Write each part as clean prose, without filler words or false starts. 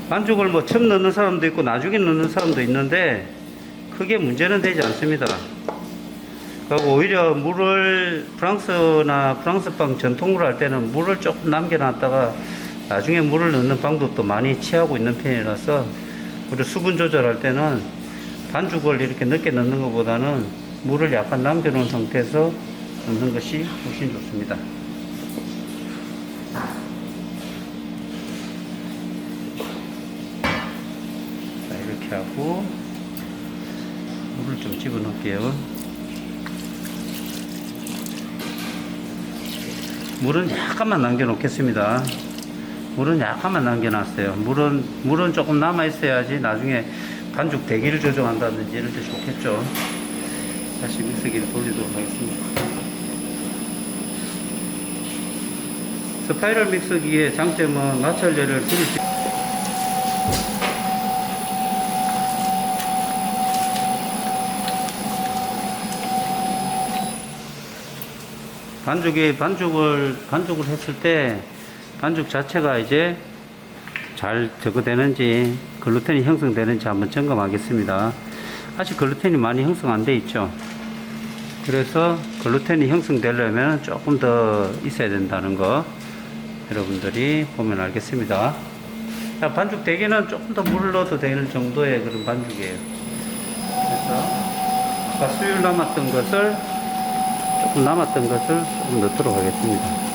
반죽을 뭐 처음 넣는 사람도 있고 나중에 넣는 사람도 있는데 크게 문제는 되지 않습니다. 그리고 오히려 물을 프랑스나 프랑스빵 전통으로 할 때는 물을 조금 남겨놨다가 나중에 물을 넣는 방법도 많이 취하고 있는 편이라서 우리 수분 조절할 때는 반죽을 이렇게 늦게 넣는 것보다는 물을 약간 남겨놓은 상태에서 넣는 것이 훨씬 좋습니다. 자, 이렇게 하고 물을 좀 집어넣을게요. 물은 약간만 남겨 놓겠습니다. 물은 약간만 남겨 놨어요. 물은 조금 남아 있어야지 나중에 반죽 대기를 조정한다든지 이럴 때 좋겠죠. 다시 믹서기를 돌리도록 하겠습니다. 스파이럴 믹서기의 장점은 마찰열을 줄일 수 반죽을 했을 때 반죽 자체가 이제 잘 제거되는지 글루텐이 형성되는지 한번 점검하겠습니다. 아직 글루텐이 많이 형성 안 돼 있죠. 그래서 글루텐이 형성되려면 조금 더 있어야 된다는 거 여러분들이 보면 알겠습니다. 자, 반죽 대기는 조금 더 물을 넣어도 되는 정도의 그런 반죽이에요. 그래서 아까 수율 남았던 것을 조금 넣도록 하겠습니다.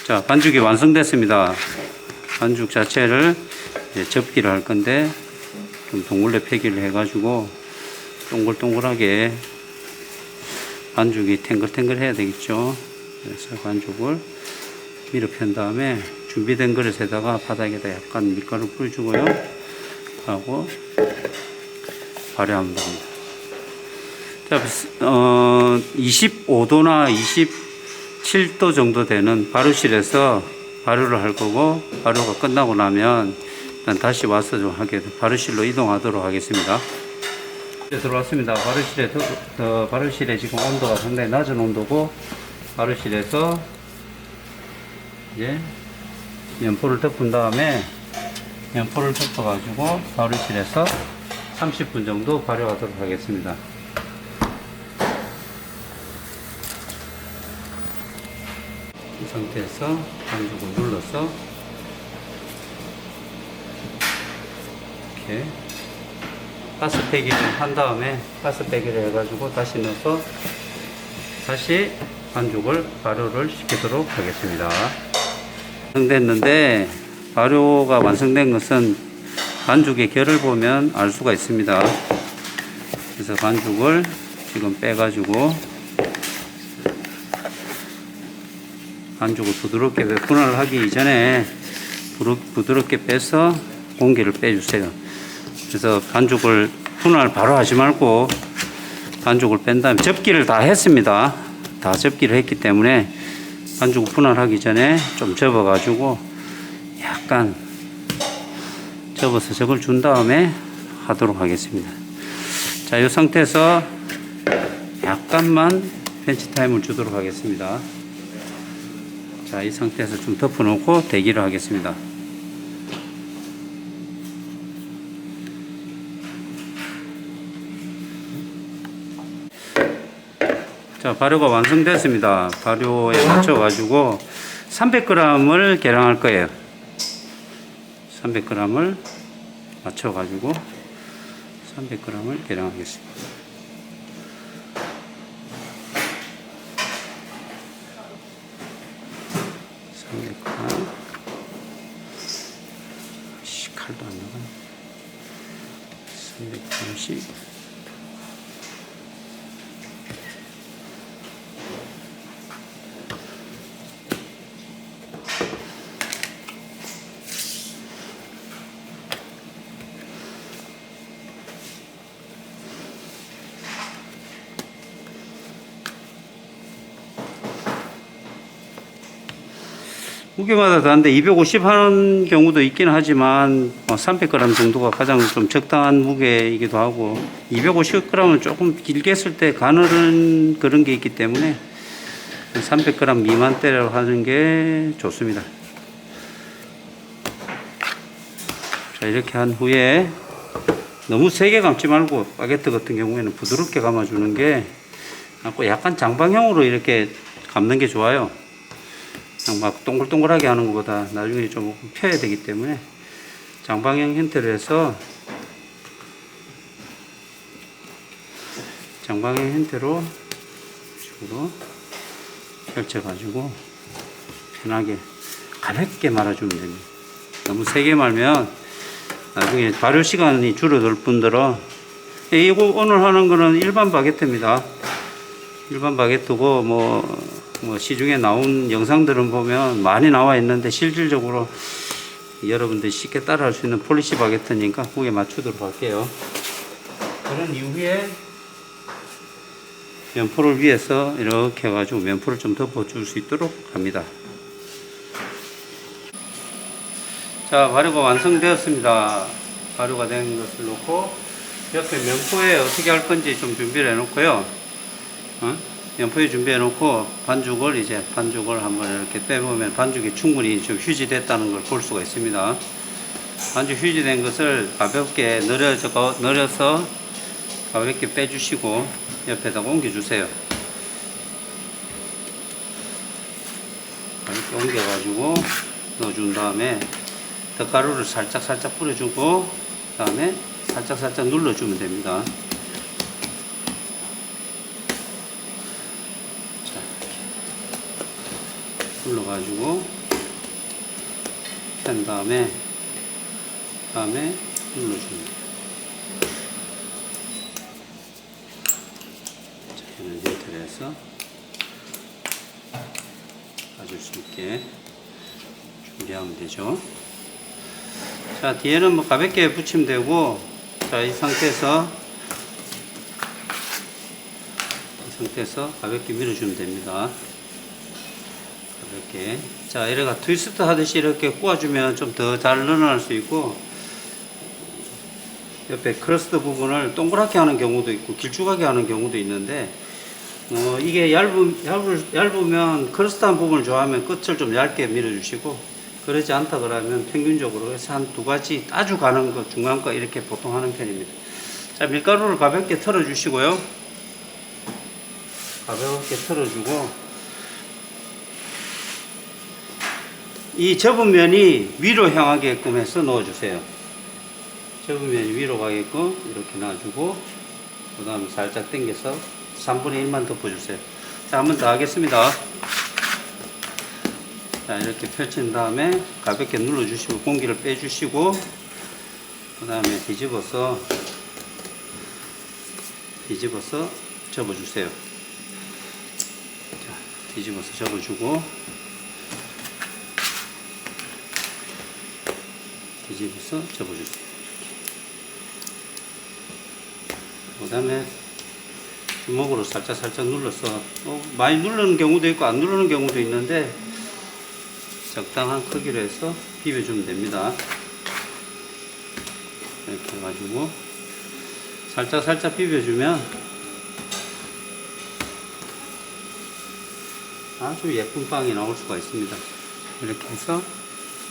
자, 반죽이 완성됐습니다. 반죽 자체를 이제 접기를 할 건데 좀 동글레 패기를 해가지고 동글동글하게 반죽이 탱글탱글 해야 되겠죠. 그래서 반죽을 밀어 편 다음에 준비된 그릇에다가 바닥에다 약간 밀가루 뿌려주고요. 하고 발효하면 됩니다. 자, 25도나 27도 정도 되는 발효실에서 발효를 할 거고, 발효가 끝나고 나면 일단 다시 와서 좀 발효실로 이동하도록 하겠습니다. 들어왔습니다. 발효실에 지금 온도가 상당히 낮은 온도고, 발효실에서 이제 연포를 덮은 다음에 연포를 덮어 가지고 발효실에서 30분 정도 발효하도록 하겠습니다. 이 상태에서 반죽을 눌러서 이렇게 가스 빼기를 한 다음에 가스 빼기를 해가지고 다시 넣어서 다시 반죽을 발효를 시키도록 하겠습니다. 완성됐는데 발효가 완성된 것은 반죽의 결을 보면 알 수가 있습니다. 그래서 반죽을 지금 빼가지고 반죽을 부드럽게 분할을 하기 이전에 부드럽게 빼서 공기를 빼주세요. 그래서 반죽을 분할 바로 하지 말고 반죽을 뺀 다음에 접기를 다 했습니다. 다 접기를 했기 때문에 반죽을 분할하기 전에 좀 접어가지고 약간 접어서 적을 준 다음에 하도록 하겠습니다. 자, 이 상태에서 약간만 벤치 타임을 주도록 하겠습니다. 자, 이 상태에서 좀 덮어놓고 대기를 하겠습니다. 자, 발효가 완성됐습니다. 발효에 맞춰가지고 300g을 계량할 거예요. 300g을 맞춰가지고 300g을 계량하겠습니다. 칼도 안 나가. 330. 무게마다 다른데 250 하는 경우도 있긴 하지만 300g 정도가 가장 좀 적당한 무게이기도 하고 250g은 조금 길게 했을 때 가늘은 그런 게 있기 때문에 300g 미만대로 하는 게 좋습니다. 자, 이렇게 한 후에 너무 세게 감지 말고 바게트 같은 경우에는 부드럽게 감아주는 게 약간 장방형으로 이렇게 감는 게 좋아요. 그냥 막 동글동글하게 하는 것보다 나중에 좀 펴야 되기 때문에 장방형 형태로 해서 장방형 형태로 식으로 펼쳐가지고 편하게 가볍게 말아주면 됩니다. 너무 세게 말면 나중에 발효 시간이 줄어들 뿐더러 이거 오늘 하는 거는 일반 바게트입니다. 일반 바게트고 뭐 시중에 나온 영상들은 보면 많이 나와 있는데 실질적으로 여러분들이 쉽게 따라할 수 있는 폴리시 바게트니까 그에 맞추도록 할게요. 그런 이후에 면포를 위해서 이렇게 해가지고 면포를 좀 덮어줄 수 있도록 합니다. 자, 발효가 완성되었습니다. 발효가 된 것을 놓고 옆에 면포에 어떻게 할 건지 좀 준비를 해 놓고요. 면포에 준비해 놓고 반죽을 한번 이렇게 빼보면 반죽이 충분히 좀 휴지됐다는 걸 볼 수가 있습니다. 반죽 휴지된 것을 가볍게 늘려서 가볍게 빼주시고 옆에다가 옮겨주세요. 가볍게 옮겨가지고 넣어준 다음에 덧가루를 살짝 뿌려주고 그 다음에 살짝 눌러주면 됩니다. 눌러가지고 편 다음에 눌러줍니다. 자, 이런 형태로 해서 빠질 수 있게 준비하면 되죠. 자, 뒤에는 뭐 가볍게 붙이면 되고, 자, 이 상태에서 가볍게 밀어주면 됩니다. 이렇게. 자, 이래가 트위스트 하듯이 이렇게 꼬아주면 좀 더 잘 늘어날 수 있고, 옆에 크러스트 부분을 동그랗게 하는 경우도 있고, 길쭉하게 하는 경우도 있는데, 이게 얇으면 크러스트한 부분을 좋아하면 끝을 좀 얇게 밀어주시고, 그러지 않다 그러면 평균적으로 해서 한 두 가지 아주 가는 거, 중간 거 이렇게 보통 하는 편입니다. 자, 밀가루를 가볍게 털어주시고요. 가볍게 털어주고, 이 접은 면이 위로 향하게끔 해서 넣어주세요. 접은 면이 위로 가게끔 이렇게 놔주고, 그 다음에 살짝 당겨서 3분의 1만 덮어주세요. 자, 한 번 더 하겠습니다. 자, 이렇게 펼친 다음에 가볍게 눌러주시고, 공기를 빼주시고, 그 다음에 뒤집어서 접어주세요. 자, 뒤집어서 접어주고, 뒤집어서 접어주세요. 그 다음에 주먹으로 살짝 눌러서 많이 누르는 경우도 있고 안 누르는 경우도 있는데 적당한 크기로 해서 비벼주면 됩니다. 이렇게 해가지고 살짝 비벼주면 아주 예쁜 빵이 나올 수가 있습니다. 이렇게 해서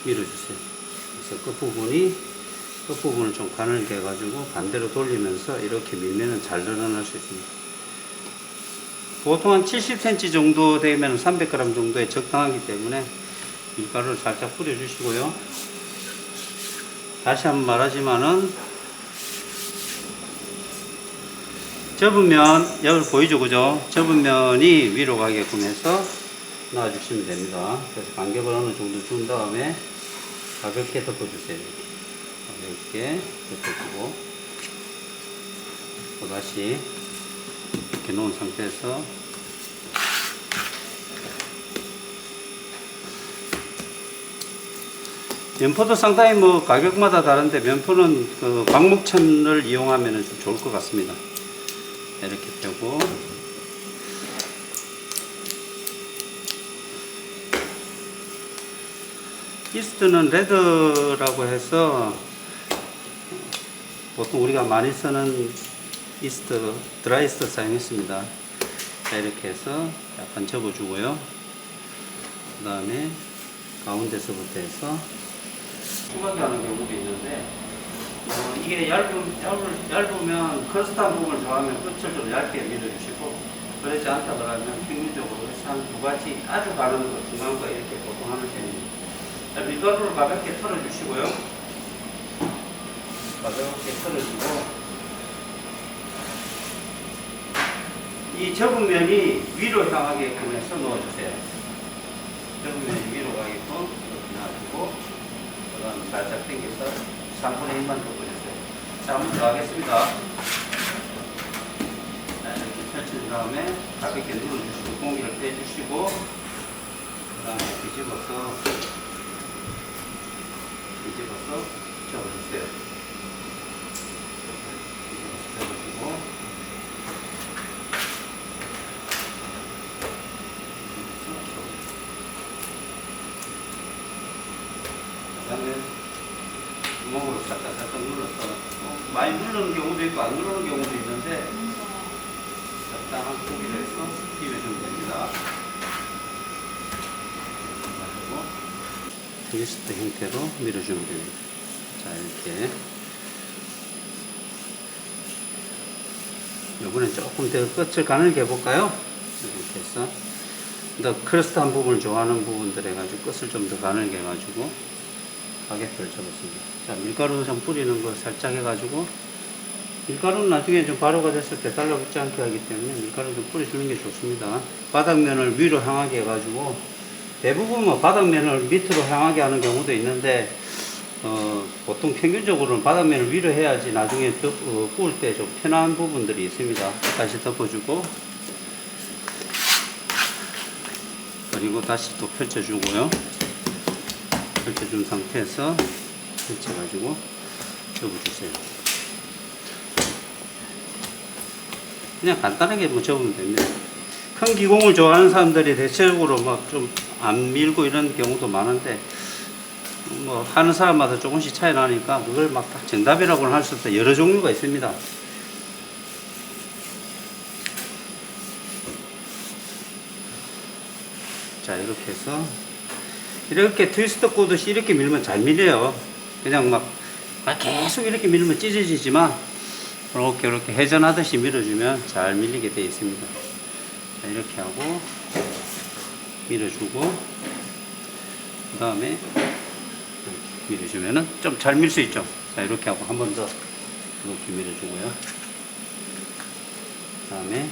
밀어주세요. 그래서 끝부분을 좀 가늘게 해가지고 반대로 돌리면서 이렇게 밀면은 잘 늘어날 수 있습니다. 보통 한 70cm 정도 되면 300g 정도에 적당하기 때문에 밀가루를 살짝 뿌려주시고요. 다시 한번 말하지만은 접은 면, 여기 보이죠, 그죠? 접은 면이 위로 가게끔 해서 놔주시면 됩니다. 그래서 간격을 어느 정도 준 다음에 가볍게 덮어주세요. 가볍게 덮어주고, 또 다시 이렇게 놓은 상태에서 면포도 상당히 뭐 가격마다 다른데 면포는 그 광목천을 이용하면 좀 좋을 것 같습니다. 이렇게 펴고, 이스트는 레드라고 해서 보통 우리가 많이 쓰는 이스트, 드라이스트 사용했습니다. 자, 이렇게 해서 약간 접어주고요. 그 다음에 가운데서부터 해서 추가게 하는 경우도 있는데, 이게 얇으면 커스텀 부분을 좋아하면 끝을 좀 얇게 밀어주시고, 그렇지 않다 그러면 평균적으로 한 두 가지 아주 가는 거, 중간 거 이렇게 보통 하는 편입니다. 자, 밀가루를 가볍게 털어주시고요. 가볍게 털어주고, 이 접은 면이 위로 향하게끔 해서 넣어주세요. 접은 면이 위로 가게끔 이렇게 놔두고, 그 다음에 살짝 당겨서 3분의 1만 덮어주세요. 자, 한번 더 하겠습니다. 자, 이렇게 펼친 다음에 가볍게 눌러주시고, 공기를 빼주시고, 그 다음에 뒤집어서 접어주세요. 접어주고, 그 다음에 구멍으로 살짝 눌러서, 많이 누르는 경우도 있고 안 누르는 경우도 있는데, 적당한 크기로 해서 비벼주면 됩니다. 그리고 트위스트 형태로 밀어주면 됩니다. 자, 이렇게. 이번엔 조금 더 끝을 가늘게 해볼까요? 이렇게 해서. 더 크러스트한 부분을 좋아하는 부분들 해가지고 끝을 좀 더 가늘게 해가지고 가게표를 접었습니다. 자, 밀가루 좀 뿌리는 거 살짝 해가지고, 밀가루는 나중에 좀 발효가 됐을 때 달라붙지 않게 하기 때문에 밀가루 좀 뿌려주는 게 좋습니다. 바닥면을 위로 향하게 해가지고, 대부분 뭐 바닥면을 밑으로 향하게 하는 경우도 있는데, 보통 평균적으로는 바닥면을 위로 해야지 나중에 구울 때 좀 편한 부분들이 있습니다. 다시 덮어주고, 그리고 다시 또 펼쳐주고요. 펼쳐준 상태에서 펼쳐가지고 접어주세요. 그냥 간단하게 뭐 접으면 됩니다. 큰 기공을 좋아하는 사람들이 대체적으로 막 좀 안 밀고 이런 경우도 많은데, 뭐 하는 사람마다 조금씩 차이 나니까 그걸 막 딱 정답이라고는 할 수 없어요. 여러 종류가 있습니다. 자, 이렇게 해서 이렇게 트위스트 꼬듯이 이렇게 밀면 잘 밀려요. 그냥 막 계속 이렇게 밀면 찢어지지만, 이렇게 회전하듯이 밀어주면 잘 밀리게 되어 있습니다. 자, 이렇게 하고 밀어주고, 그 다음에 밀어주면은 좀 잘 밀 수 있죠. 자, 이렇게 하고 한 번 더 이렇게 밀어주고요. 그 다음에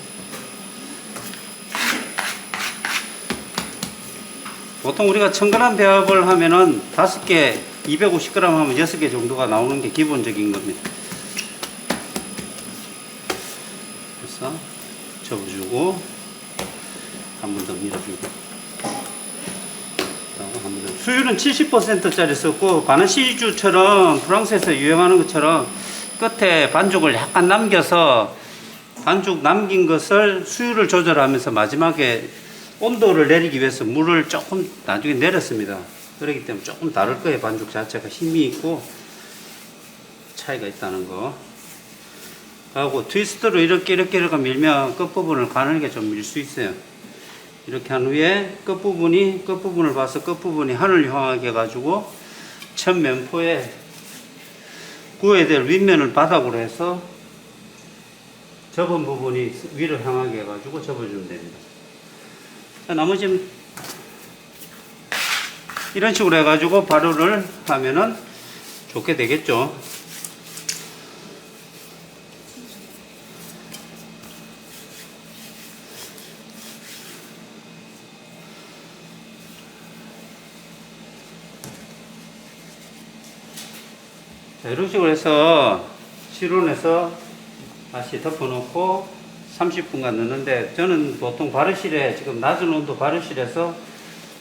보통 우리가 1000g 배합을 하면은 5개, 250g 하면 6개 정도가 나오는 게 기본적인 겁니다. 그래서 접어주고, 한 번 더 밀어주고, 한 번 더. 수율은 70%짜리 썼고, 바느시주처럼 프랑스에서 유행하는 것처럼 끝에 반죽을 약간 남겨서, 반죽 남긴 것을 수율을 조절하면서 마지막에 온도를 내리기 위해서 물을 조금 나중에 내렸습니다. 그렇기 때문에 조금 다를 거예요. 반죽 자체가 힘이 있고 차이가 있다는 거. 하고 트위스트로 이렇게 밀면 끝부분을 가늘게 좀 밀 수 있어요. 이렇게 한 후에 끝부분을 봐서 끝부분이 하늘 향하게 해가지고 첫 면포에 구워야 될 윗면을 바닥으로 해서 접은 부분이 위로 향하게 해가지고 접어주면 됩니다. 자, 나머지는 이런 식으로 해가지고 발효를 하면은 좋게 되겠죠. 자, 이런 식으로 해서 실온에서 다시 덮어놓고 30분간 넣는데, 저는 보통 발효실에, 지금 낮은 온도 발효실에서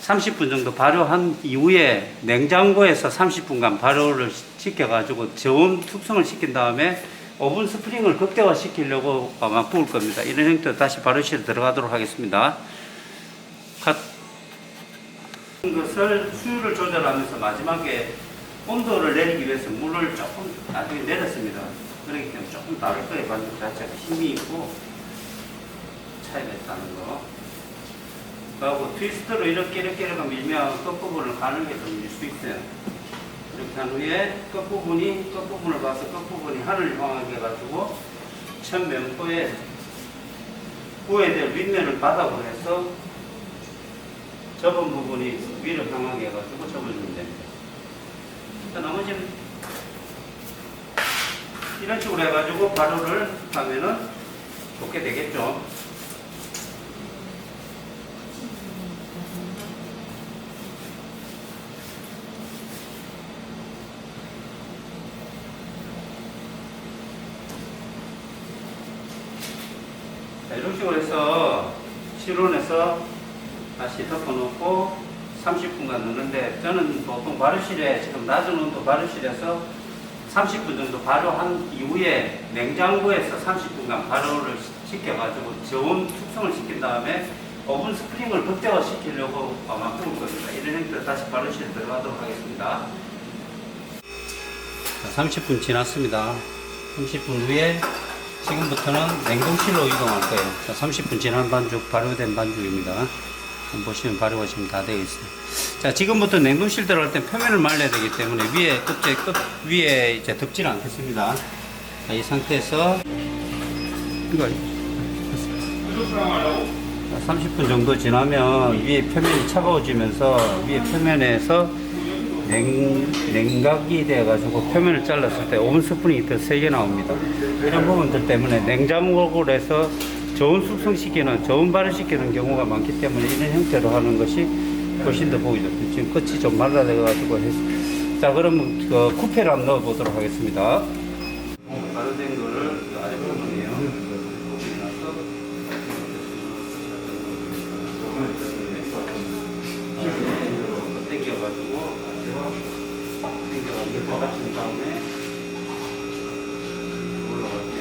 30분 정도 발효한 이후에 냉장고에서 30분간 발효를 시켜가지고 저온 숙성을 시킨 다음에 오븐 스프링을 극대화 시키려고 아마 구울 겁니다. 이런 형태로 다시 발효실에 들어가도록 하겠습니다. 컷. 것을 수율을 조절하면서 마지막에 온도를 내리기 위해서 물을 조금 나중에 내렸습니다. 그렇기 때문에 조금 다를 거예요. 반죽 자체가 힘이 있고 차이가 있다는 거. 그리고 트위스트로 이렇게 밀면 끝부분을 가늘게 좀 밀 수 있어요. 이렇게 한 후에 끝부분을 봐서 끝부분이 하늘을 향하게 해가지고 첫 면포에 구워야 될 윗면을 바닥으로 해서 접은 부분이 위를 향하게 해가지고 접어주면 됩니다. 자, 나머지는 이런 식으로 해가지고 가루를 하면은 좋게 되겠죠. 자, 이런 식으로 해서 실온에서 다시 덮어놓고 30분간 넣는데, 저는 보통 발효실에, 지금 낮은 온도 발효실에서 30분 정도 발효한 이후에 냉장고에서 30분간 발효를 시켜가지고 저온 숙성을 시킨 다음에 오븐 스프링을 극대화 시키려고 아마 구울 겁니다. 이런 형태로 다시 발효실에 들어가도록 하겠습니다. 자, 30분 지났습니다. 30분 후에 지금부터는 냉동실로 이동할 거예요. 자, 30분 지난 반죽, 발효된 반죽입니다. 한번 보시면 발효가 지금 다 되어 있어요. 자, 지금부터 냉동실 들어갈 때 표면을 말려야 되기 때문에 위에 끝 위에 이제 덮지는 않겠습니다. 자, 이 상태에서 이거 30분 정도 지나면 위에 표면이 차가워지면서 위에 표면에서 냉각이 되어가지고 표면을 잘랐을 때 오븐 스프링이 더 세게 나옵니다. 이런 부분들 때문에 냉장고를 해서 저온 숙성시키는, 저온 발효시키는 경우가 많기 때문에 이런 형태로 하는 것이 훨씬 더 보기 좋습니다. 지금 끝이 좀 말라돼가지고 해서. 자, 그러면 그 쿠페를 한번 넣어보도록 하겠습니다. 발효된 거를 아래 부분이에요. 땡겨가지고 받아친 다음에 올라갈게.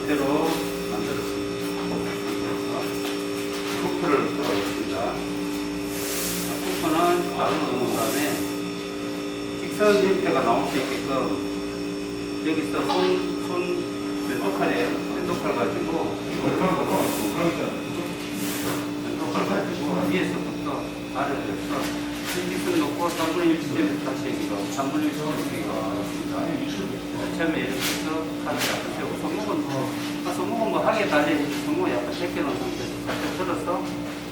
상태로 만들었습니다. 쿠프를 넣어보겠습니다. 쿠프는 바로 넣은 다음에 직선 형태가 나올 수 있게끔 여기서 왼쪽칼 가지고 위에서부터 아래로 해서 직선 놓고 3분의 1 지점에서 다시 여기가 3분의 1 지점에서 나왔습니다. 처음에 이렇게 해서 칼을 약간 세우고 손목은 뭐 하게 달려있지, 손목을 약간 제껴놓은 상태에서 살짝 들어서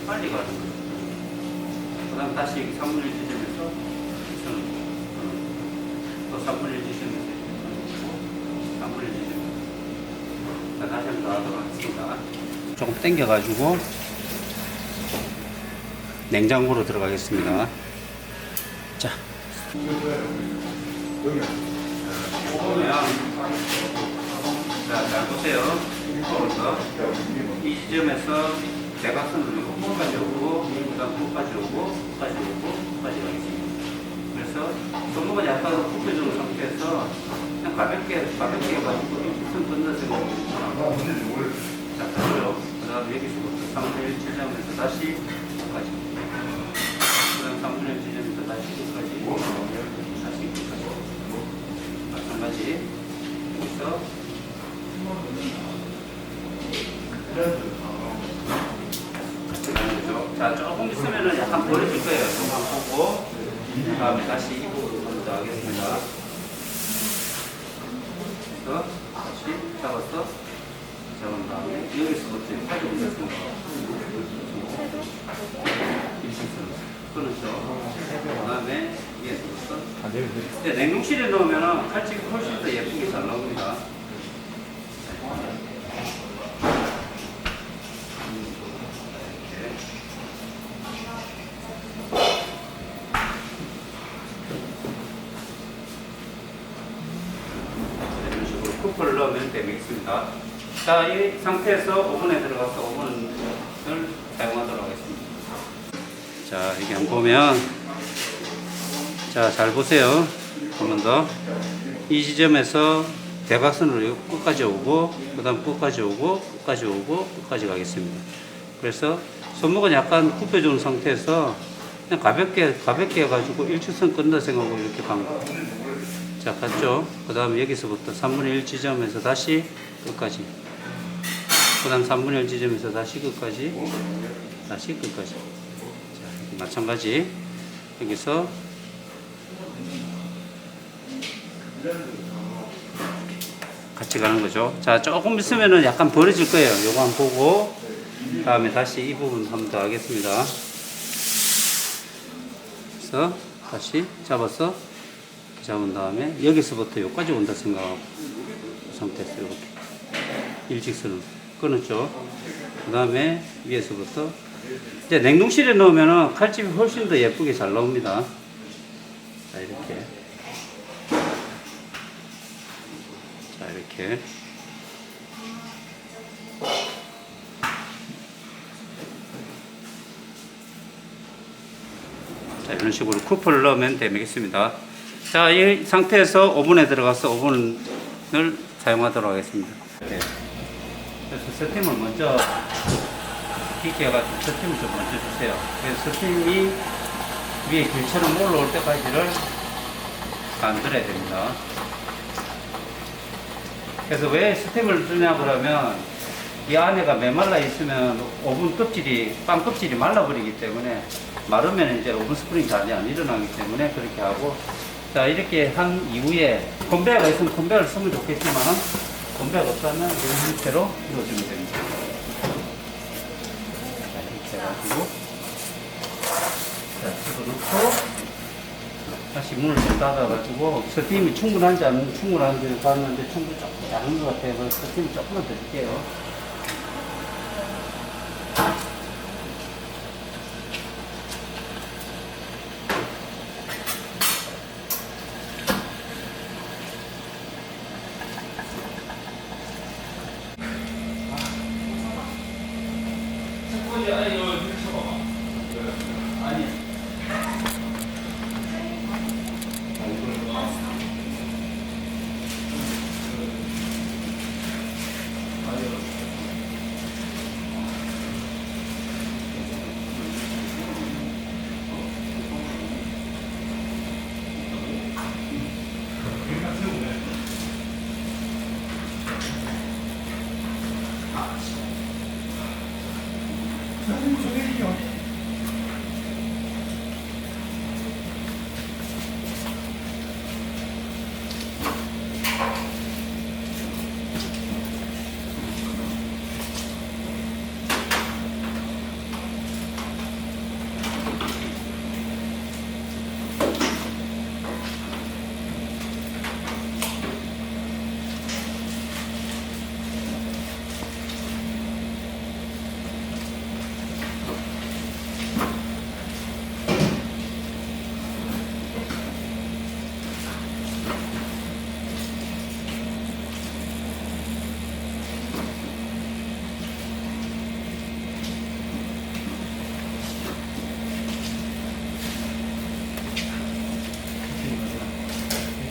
빨리 가는 거예요. 그 다음 다시 여기 3분의 1 지점에서 또 3분의 1 지점에서 3분의 1 지점에서 다시 한번 더 하도록 하겠습니다. 조금 당겨가지고 냉장고로 들어가겠습니다. 자, 잘 보세요. 이 지점에서 대각선으로 끝까지 오고, 그 다음 끝까지 오고, 끝까지 오고, 끝까지 가겠습니다. 그래서 손목을 약간 굽혀주는 상태에서 그냥 가볍게 해가지고 손 건너서 자, 가죠. 그 다음 여기서부터 3분의 1 지점에서 다시 끝까지. 그 다음 3분의 1 지점에서 다시 끝까지. 다시 끝까지. 마찬가지. 여기서 자, 조금 있으면은 약간 버려질 거예요. 조금만 보고, 그 다음에 다시 이 부분 먼저 하겠습니다. 그래서 다시 잡은 다음에 여기서부터 팔이 올렸습니다. 일직선으로 끊었죠. 그 다음에 위에서부터. 네, 냉동실에 넣으면 칼집이 훨씬 더 예쁘게 잘 나옵니다. 이런 식으로 쿠퍼를 넣으면 되겠습니다. 자, 이 상태에서 오븐에 들어가서 오븐을 사용하도록 하겠습니다. 자, 이게 한번 보면, 자, 잘 보세요. 한 번 더. 이 지점에서 대각선으로 끝까지 오고, 그 다음 끝까지 오고, 끝까지 오고, 끝까지 가겠습니다. 그래서 손목은 약간 굽혀준 상태에서 그냥 가볍게 해가지고 일직선 끝나 생각하고 이렇게 간 거. 자, 갔죠? 그 다음에 여기서부터 3분의 1 지점에서 다시 끝까지. 그 다음 3분의 1 지점에서 다시 끝까지. 다시 끝까지. 자, 마찬가지. 여기서 같이 가는 거죠. 자, 조금 있으면은 약간 벌어질 거예요. 요거 한번 보고, 다음에 다시 이 부분 한번 더 하겠습니다. 그래서 다시 잡아서 잡은 다음에 여기서부터 여기까지 온다 생각하고 이 상태에서 이렇게 일직선으로 끊었죠. 그 다음에 위에서부터 이제 냉동실에 넣으면 칼집이 훨씬 더 예쁘게 잘 나옵니다. 자, 이렇게. 자, 이렇게. 자, 이런 식으로 쿠퍼를 넣으면 되겠습니다. 자, 이 상태에서 오븐에 들어가서 오븐을 사용하도록 하겠습니다. 네. 그래서 스팀을 먼저 깊게 해가지고 스팀을 좀 먼저 주세요. 그래서 스팀이 위에 길처럼 올라올 때까지를 만들어야 됩니다. 그래서 왜 스팀을 주냐 그러면 이 안에가 메말라 있으면 오븐 껍질이, 빵 껍질이 말라버리기 때문에 마르면 이제 오븐 스프링이 잘 안 일어나기 때문에 그렇게 하고, 자, 이렇게 한 이후에 컨베어가 있으면 컨베어를 쓰면 좋겠지만 컨베어가 없다면 이런 형태로 넣어주면 됩니다. 자, 이렇게 해가지고 자, 집어넣고 다시 문을 좀 닫아가지고 스팀이 충분한지 안 충분한지 봤는데 충분히 조금 작은 것 같아요. 그래서 스팀 조금만 더 줄게요. 아니.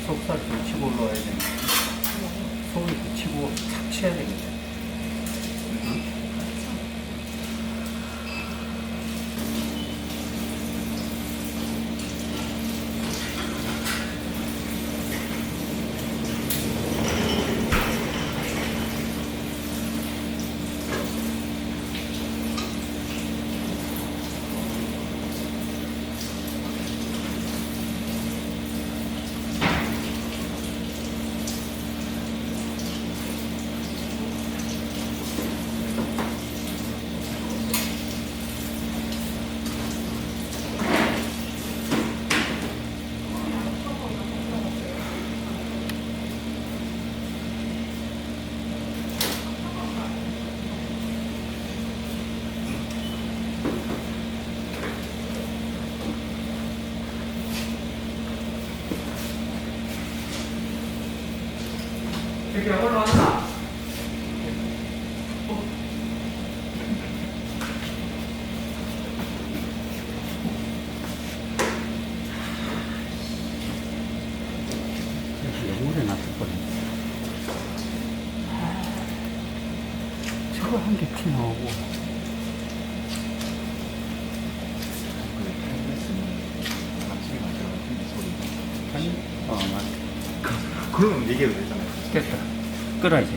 속살 좀 치고 올라와야 됩니다. 속을 붙이고 착 쳐야 되겠죠. 저기 올라왔나? 물에 놨었거든. 저거 한 개 티 나오고. 맞다. 그럼 얘기해도 되잖아요. 됐다. 끓어야지.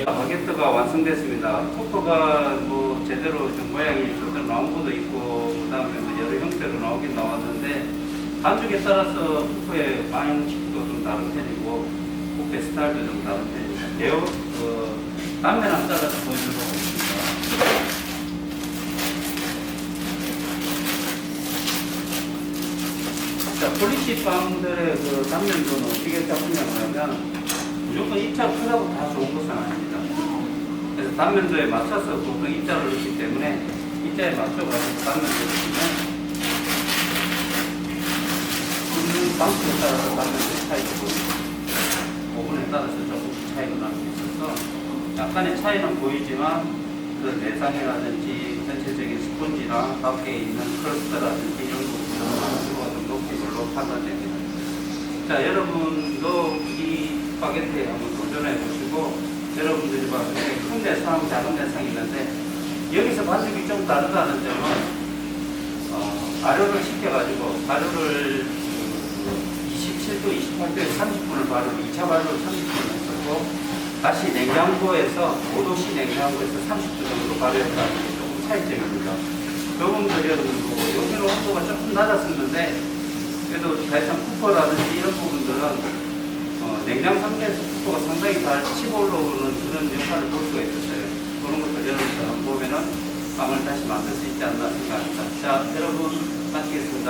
바게트가 완성됐습니다. 쿠퍼가 뭐 제대로 좀 모양이 어떤 라운드도 있고, 그 다음에 뭐 여러 형태로 나오긴 나왔는데, 반죽에 따라서 쿠퍼의 방식도 좀 다른 편이고, 쿠퍼의 스타일도 좀 다른 편입니다. 매우, 단면 안 잘라서 보여드리고 있습니다. 자, 폴리시 빵들의 그 단면도는 어떻게 잡느냐면, 무조건 입자가 크다고 다 좋은 것은 아닙니다. 그래서 단면도에 맞춰서 보통 입자를 넣기 때문에 입자에 맞춰가지고 단면도를 넣으면 굽는 방식에 따라서 단면도의 차이가 보입니다. 오븐에 따라서 조금 차이가 날 수 있어서 약간의 차이는 보이지만 그 내상이라든지 전체적인 스펀지나 밖에 있는 크러스트라든지 이런 부분들은 만수가 좀 높은 걸로 판단됩니다. 자, 여러분도 이 스파게티에 한번 도전해 보시고, 여러분들이 봤을 때 큰 내상, 작은 내상이 있는데, 여기서 반죽이 좀 다르다는 점은, 발효를 시켜가지고, 발효를 27도, 28도에 30분을 발효, 2차 발효를 30분을 했었고, 다시 냉장고에서, 5도씨 냉장고에서 30도 정도 발효했다는 게 조금 차이점입니다. 그분들 여러분 보고, 여기는 온도가 조금 낮았었는데, 그래도 다이슨 쿠퍼라든지 이런 부분들은 냉장 상태에서 쿠퍼가 상당히 잘 치고 올라오는 그런 역할을 볼 수가 있었어요. 그런 것들 여러분들 한번 보면은 빵을 다시 만들 수 있지 않나 생각합니다. 자, 여러분 마치겠습니다.